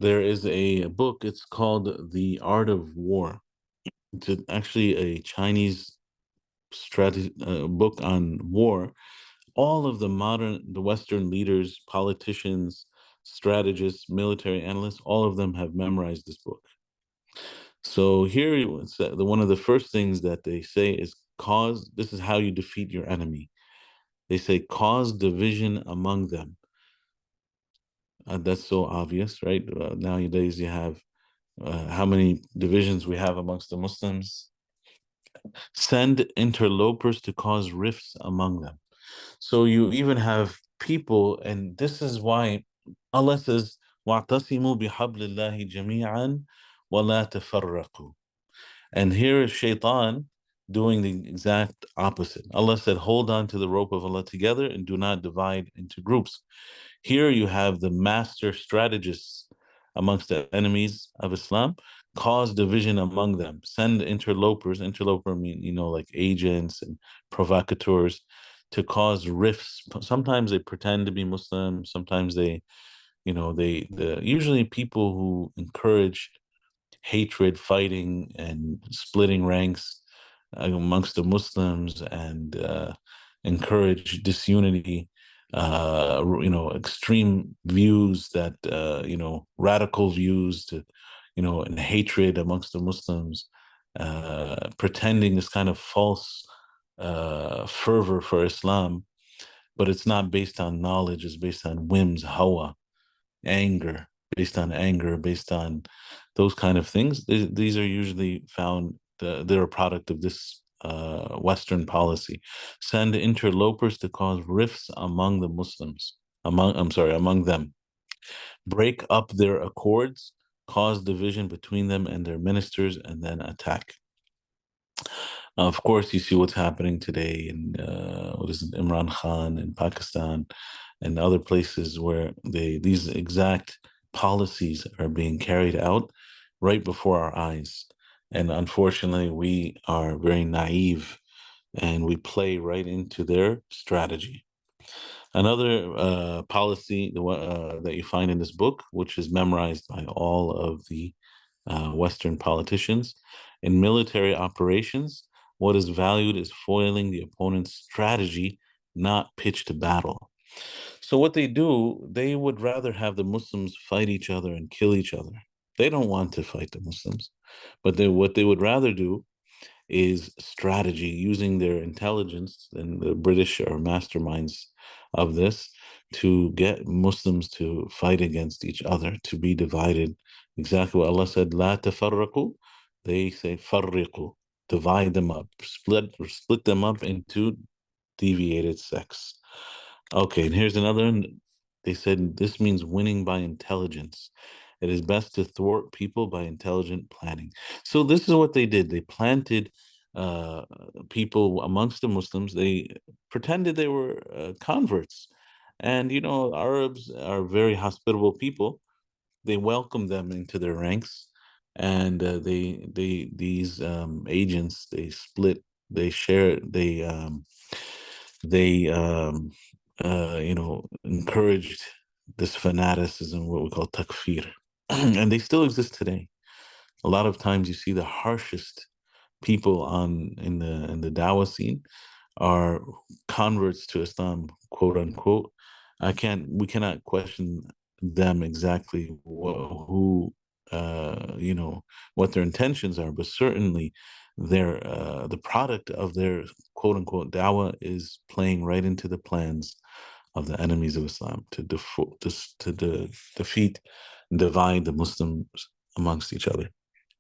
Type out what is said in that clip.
There is a book, it's called The Art of War. It's actually a Chinese strategy book on war. All of the Western leaders, politicians, strategists, military analysts, all of them have memorized this book. So here, one of the first things that they say is cause. This is how you defeat your enemy. They say cause division among them. That's so obvious, right? Nowadays, you have how many divisions we have amongst the Muslims. Send interlopers to cause rifts among them. So you even have people, and this is why Allah says, وَاعْتَصِمُوا بِحَبْلِ اللَّهِ جَمِيعًا وَلَا تَفَرَّقُوا. And here is Shaitan doing the exact opposite. Allah said, hold on to the rope of Allah together and do not divide into groups. Here you have the master strategists amongst the enemies of Islam, cause division among them, send interlopers. Interloper mean, like agents and provocateurs, to cause rifts. Sometimes they pretend to be Muslim. Sometimes usually people who encourage hatred, fighting, and splitting ranks amongst the Muslims, and encourage disunity, extreme views that, radical views and hatred amongst the Muslims, pretending this kind of false fervor for Islam, but it's not based on knowledge, it's based on whims, hawa, anger, based on anger, based on those kind of things. These are usually found, they're a product of this Western policy. Send interlopers to cause rifts among the Muslims, among them. Break up their accords, cause division between them and their ministers, and then attack. Of course, you see what's happening today in what is it, Imran Khan in Pakistan and other places where these exact policies are being carried out right before our eyes. And unfortunately, we are very naive and we play right into their strategy. Another policy that you find in this book, which is memorized by all of the Western politicians, in military operations, what is valued is foiling the opponent's strategy, not pitch to battle. So what they do, they would rather have the Muslims fight each other and kill each other. They don't want to fight the Muslims, but what they would rather do is strategy, using their intelligence, and the British are masterminds of this, to get Muslims to fight against each other, to be divided. Exactly what Allah said, La tafarraqu. They say farriqu, divide them up, split them up into deviated sects. Okay, and here's another one. They said this means winning by intelligence. It is best to thwart people by intelligent planning. So this is what they did. They planted uh, people amongst the Muslims. They pretended they were converts. And, Arabs are very hospitable people. They welcomed them into their ranks. And these agents, they share, they encouraged this fanaticism, what we call takfir, and they still exist today. A lot of times, you see the harshest people in the Dawah scene are converts to Islam, quote unquote. We cannot question them exactly who, what their intentions are, but certainly the product of their quote unquote Dawah is playing right into the plans of the enemies of Islam to defeat and divide the Muslims amongst each other.